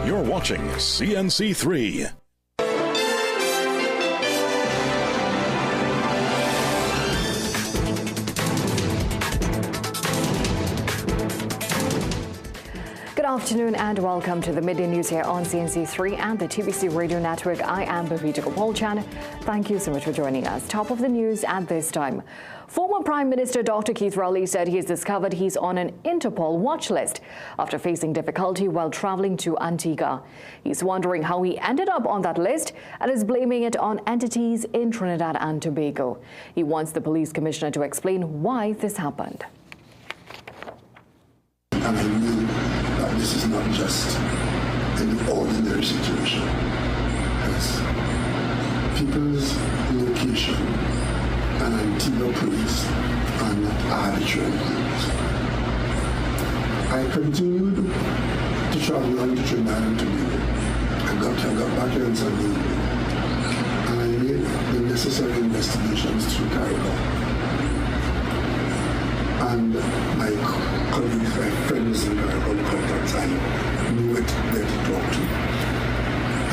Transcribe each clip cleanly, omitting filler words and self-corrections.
You're watching CNC3. Good afternoon and welcome to the Midday News here on CNC3 and the TBC Radio Network. I am Bhavita Gopalchan. Thank you so much for joining us. Top of the news at this time. Former Prime Minister Dr. Keith Rowley said he has discovered he's on an Interpol watch list after facing difficulty while traveling to Antigua. He's wondering how he ended up on that list and is blaming it on entities in Trinidad and Tobago. He wants the police commissioner to explain why this happened. And I knew that this is not just an ordinary situation. It's people's location and Antigua police are not arbitrary things. I continued to travel on to Trinidad and Tobago. I got back here on Sunday evening, and I made the necessary investigations through Caribou. And my colleagues, my friends in Interpol contacts, I knew it where to talk to.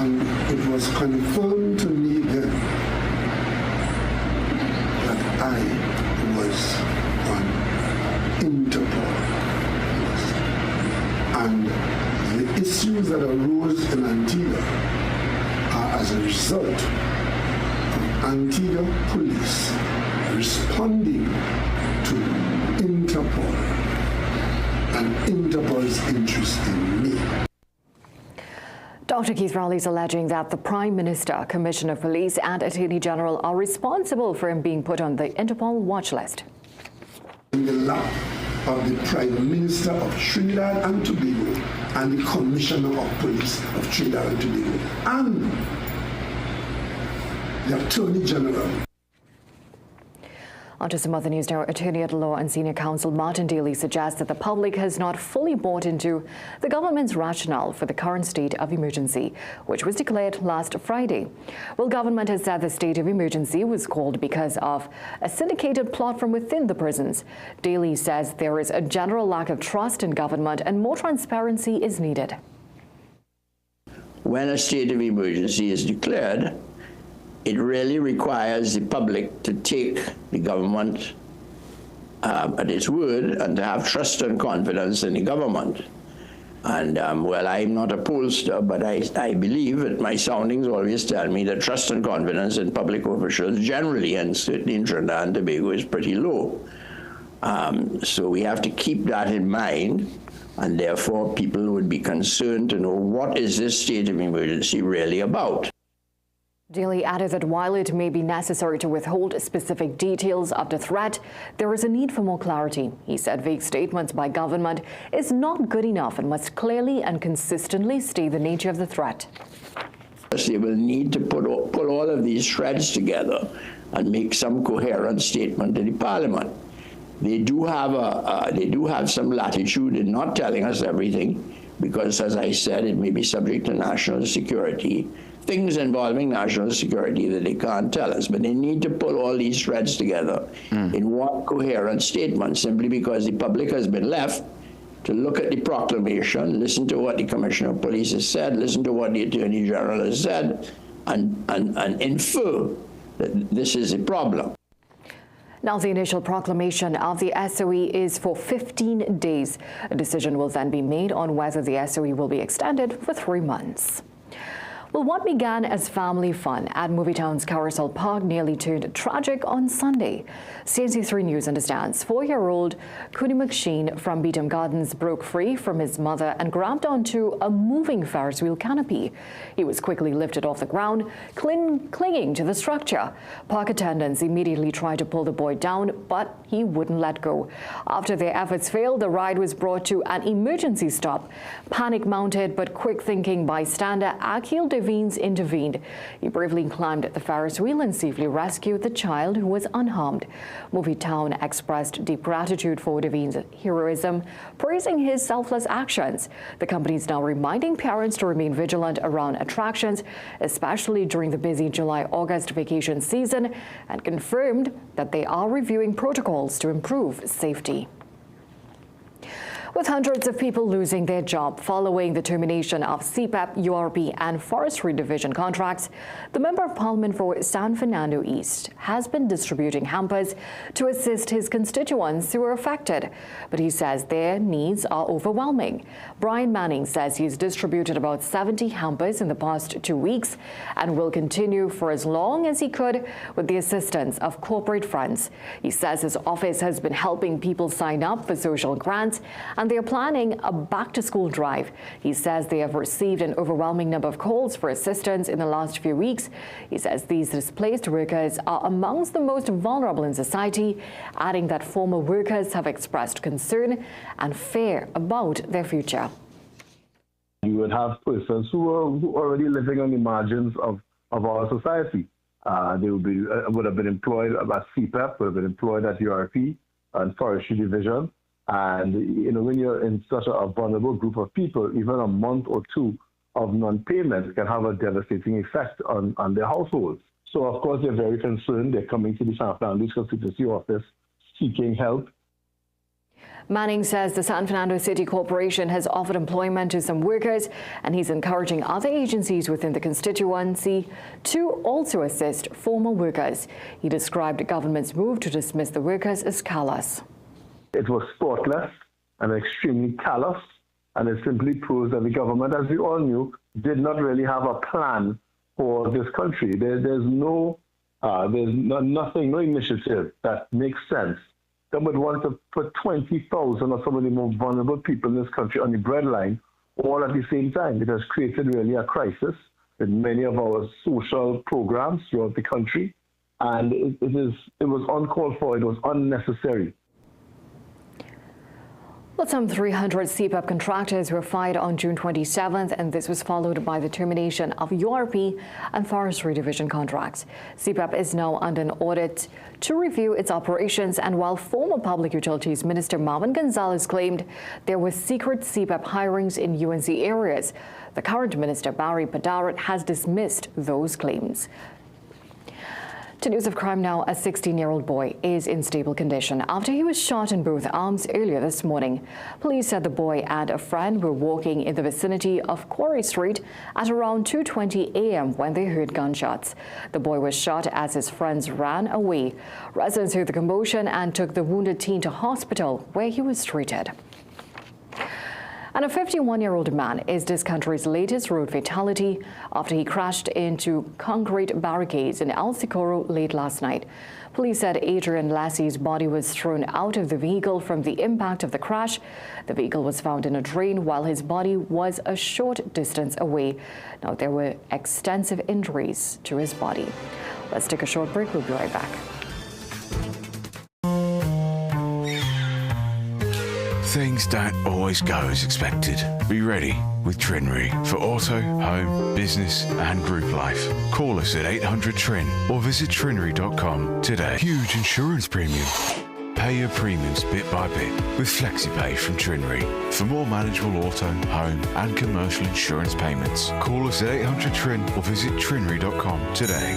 And it was confirmed to me then that I was on Interpol. And the issues that arose in Antigua are as a result of Antigua police responding to Interpol and Interpol's interest in me. Dr. Keith Rowley is alleging that the Prime Minister, Commissioner of Police and Attorney General are responsible for him being put on the Interpol watch list. In the lap of the Prime Minister of Trinidad and Tobago and the Commissioner of Police of Trinidad and Tobago and the Attorney General. On to some other news now. Attorney at Law and Senior Counsel Martin Daly suggests that the public has not fully bought into the government's rationale for the current state of emergency, which was declared last Friday. Well, government has said the state of emergency was called because of a syndicated plot from within the prisons. Daly says there is a general lack of trust in government and more transparency is needed. When a state of emergency is declared, it really requires the public to take the government at its word and to have trust and confidence in the government. And well, I'm not a pollster, but I believe that my soundings always tell me that trust and confidence in public officials generally, and certainly in Trinidad and Tobago, is pretty low. So we have to keep that in mind, and therefore people would be concerned to know what is this state of emergency really about. Daly added that while it may be necessary to withhold specific details of the threat, there is a need for more clarity. He said vague statements by government is not good enough and must clearly and consistently state the nature of the threat. They will need to pull all of these threads together and make some coherent statement to the Parliament. They do have some latitude in not telling us everything because, as I said, it may be subject to national security. Things involving national security that they can't tell us, but they need to pull all these threads together in one coherent statement, simply because the public has been left to look at the proclamation, listen to what the Commissioner of Police has said, listen to what the Attorney General has said, and infer that this is a problem. Now, the initial proclamation of the SOE is for 15 days. A decision will then be made on whether the SOE will be extended for 3 months. Well, what began as family fun at Movietown's Carousel Park nearly turned tragic on Sunday. CNC3 News understands 4-year-old Cooney McSheen from Beetham Gardens broke free from his mother and grabbed onto a moving Ferris wheel canopy. He was quickly lifted off the ground, clinging to the structure. Park attendants immediately tried to pull the boy down, but he wouldn't let go. After their efforts failed, the ride was brought to an emergency stop. Panic-mounted but quick-thinking bystander Akil Devines intervened. He bravely climbed the Ferris wheel and safely rescued the child, who was unharmed. Movietown expressed deep gratitude for Devines' heroism, praising his selfless actions. The company is now reminding parents to remain vigilant around attractions, especially during the busy July-August vacation season, and confirmed that they are reviewing protocols to improve safety. With hundreds of people losing their job following the termination of CPEP, URP and Forestry Division contracts, the Member of Parliament for San Fernando East has been distributing hampers to assist his constituents who are affected. But he says their needs are overwhelming. Brian Manning says he's distributed about 70 hampers in the past 2 weeks and will continue for as long as he could with the assistance of corporate friends. He says his office has been helping people sign up for social grants, and they are planning a back-to-school drive. He says they have received an overwhelming number of calls for assistance in the last few weeks. He says these displaced workers are amongst the most vulnerable in society, adding that former workers have expressed concern and fear about their future. You would have persons who are already living on the margins of our society. They would have been employed at CPEP, would have been employed at URP and Forestry Division. And, when you're in such a vulnerable group of people, even a month or two of non-payment can have a devastating effect on their households. So, of course, they're very concerned. They're coming to the San Fernando Constituency office seeking help. Manning says the San Fernando City Corporation has offered employment to some workers, and he's encouraging other agencies within the constituency to also assist former workers. He described the government's move to dismiss the workers as callous. It was thoughtless and extremely callous, and it simply proves that the government, as we all knew, did not really have a plan for this country. There's no initiative that makes sense. They would want to put 20,000 of some of the most vulnerable people in this country on the breadline all at the same time. It has created really a crisis in many of our social programs throughout the country, and it was uncalled for. It was unnecessary. Well, some 300 CPEP contractors were fired on June 27th, and this was followed by the termination of URP and Forestry Division contracts. CPEP is now under an audit to review its operations, and while former Public Utilities Minister Marvin Gonzalez claimed there were secret CPEP hirings in UNC areas, the current minister, Barry Padaret, has dismissed those claims. To news of crime now, a 16-year-old boy is in stable condition after he was shot in both arms earlier this morning. Police said the boy and a friend were walking in the vicinity of Quarry Street at around 2:20 a.m. when they heard gunshots. The boy was shot as his friends ran away. Residents heard the commotion and took the wounded teen to hospital, where he was treated. And a 51-year-old man is this country's latest road fatality after he crashed into concrete barricades in El Socorro late last night. Police said Adrian Lassie's body was thrown out of the vehicle from the impact of the crash. The vehicle was found in a drain while his body was a short distance away. Now, there were extensive injuries to his body. Let's take a short break. We'll be right back. Things don't always go as expected. Be ready with Trinry for auto, home, business and group life. Call us at 800-TRIN or visit trinry.com today. Huge insurance premium. Pay your premiums bit by bit with FlexiPay from Trinry. For more manageable auto, home and commercial insurance payments, call us at 800-TRIN or visit trinry.com today.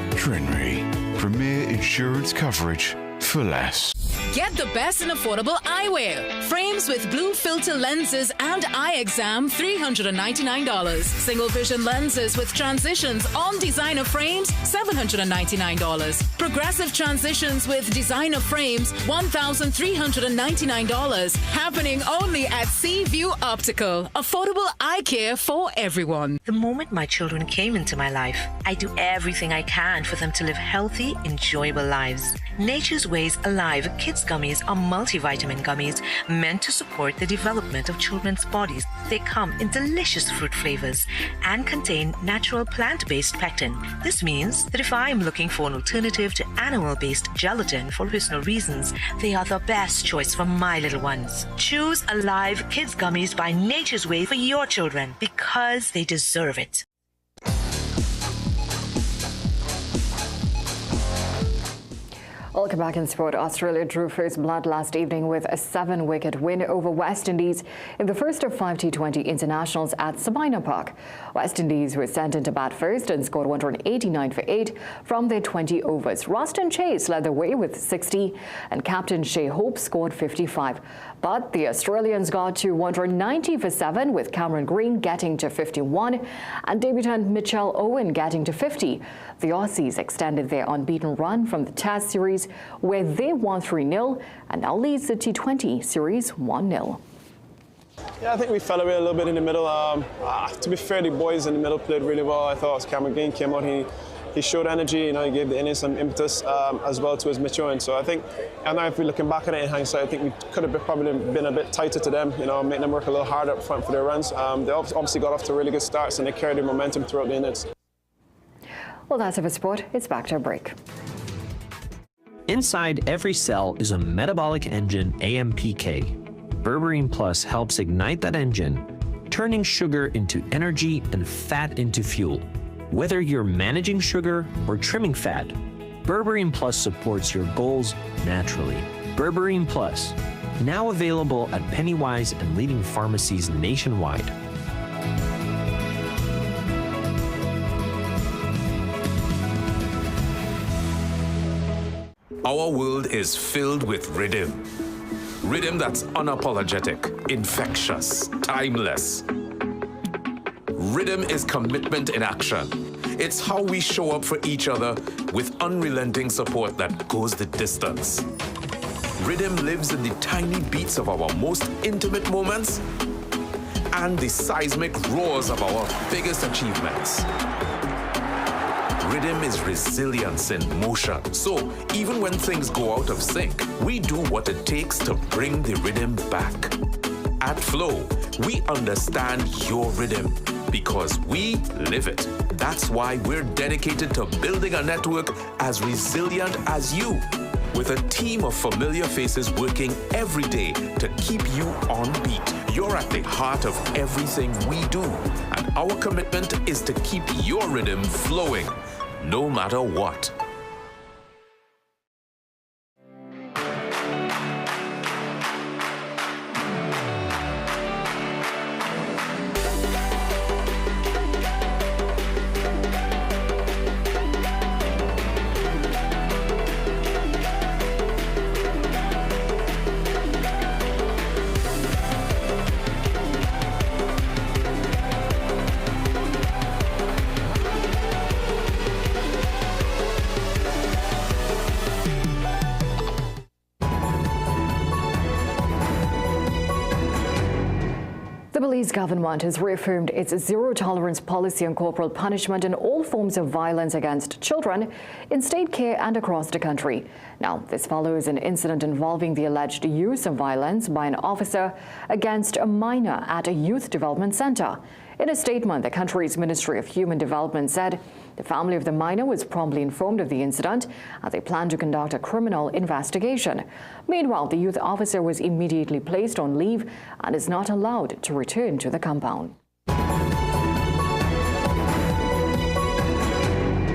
Trinry. Premier insurance coverage for less. Get the best in affordable eyewear. Frames with blue filter lenses and eye exam, $399. Single vision lenses with transitions on designer frames, $799. Progressive transitions with designer frames, $1,399. Happening only at Seaview Optical. Affordable eye care for everyone. The moment my children came into my life, I do everything I can for them to live healthy, enjoyable lives. Nature's Ways Alive Kids Gummies are multivitamin gummies meant to support the development of children's bodies. They come in delicious fruit flavors and contain natural plant-based pectin. This means that if I'm looking for an alternative to animal-based gelatin for personal reasons, they are the best choice for my little ones. Choose Alive Kids Gummies by Nature's Way for your children because they deserve it. Welcome back in sport. Australia drew first blood last evening with a 7-wicket win over West Indies in the first of 5 T20 internationals at Sabina Park. West Indies were sent into bat first and scored 189 for 8 from their 20 overs. Ruston Chase led the way with 60 and captain Shea Hope scored 55. But the Australians got to 190 for 7, with Cameron Green getting to 51 and debutant Mitchell Owen getting to 50. The Aussies extended their unbeaten run from the Test series, where they won 3-0 and now leads the T20 series 1-0. Yeah, I think we fell away a little bit in the middle. To be fair, the boys in the middle played really well. I thought Cameron Green came out, he showed energy, he gave the innings some impetus as well to his maturing. So I think, and now if we're looking back at it in hindsight, I think we could have probably been a bit tighter to them, make them work a little harder up front for their runs. They obviously got off to really good starts and they carried their momentum throughout the innings. Well, that's it for sport. It's back to a break. Inside every cell is a metabolic engine, AMPK. Berberine Plus helps ignite that engine, turning sugar into energy and fat into fuel. Whether you're managing sugar or trimming fat, Berberine Plus supports your goals naturally. Berberine Plus, now available at Pennywise and leading pharmacies nationwide. Our world is filled with rhythm. Rhythm that's unapologetic, infectious, timeless. Rhythm is commitment in action. It's how we show up for each other with unrelenting support that goes the distance. Rhythm lives in the tiny beats of our most intimate moments and the seismic roars of our biggest achievements. Rhythm is resilience in motion. So even when things go out of sync, we do what it takes to bring the rhythm back. At Flow, we understand your rhythm because we live it. That's why we're dedicated to building a network as resilient as you, with a team of familiar faces working every day to keep you on beat. You're at the heart of everything we do, and our commitment is to keep your rhythm flowing, no matter what. The Belize government has reaffirmed its zero-tolerance policy on corporal punishment and all forms of violence against children in state care and across the country. Now, this follows an incident involving the alleged use of violence by an officer against a minor at a youth development center. In a statement, the country's Ministry of Human Development said the family of the minor was promptly informed of the incident and they plan to conduct a criminal investigation. Meanwhile, the youth officer was immediately placed on leave and is not allowed to return to the compound.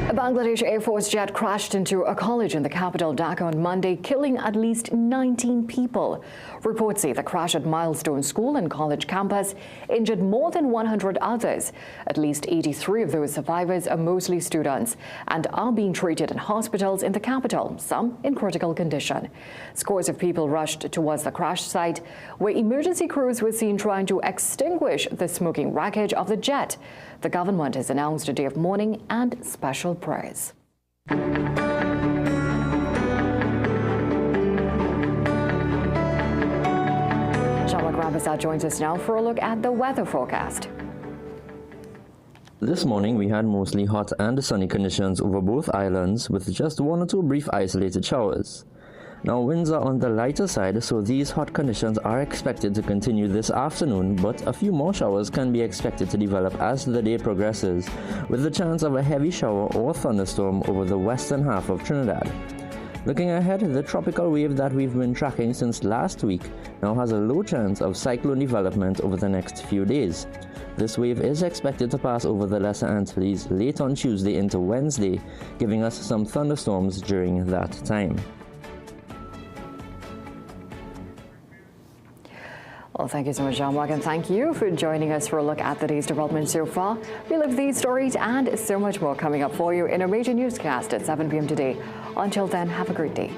A Bangladesh Air Force jet crashed into a college in the capital Dhaka on Monday, killing at least 19 people. Reports say the crash at Milestone School and college campus injured more than 100 others. At least 83 of those survivors are mostly students and are being treated in hospitals in the capital, some in critical condition. Scores of people rushed towards the crash site, where emergency crews were seen trying to extinguish the smoking wreckage of the jet. The government has announced a day of mourning and special prayers. Shamla Grabasat joins us now for a look at the weather forecast. This morning we had mostly hot and sunny conditions over both islands, with just one or two brief isolated showers. Now, winds are on the lighter side, so these hot conditions are expected to continue this afternoon, but a few more showers can be expected to develop as the day progresses, with the chance of a heavy shower or thunderstorm over the western half of Trinidad. Looking ahead, the tropical wave that we've been tracking since last week now has a low chance of cyclone development over the next few days. This wave is expected to pass over the Lesser Antilles late on Tuesday into Wednesday, giving us some thunderstorms during that time. Well, thank you so much, Jean-Marc, and thank you for joining us for a look at the day's developments so far. We'll have these stories and so much more coming up for you in a major newscast at 7 p.m. today. Until then, have a great day.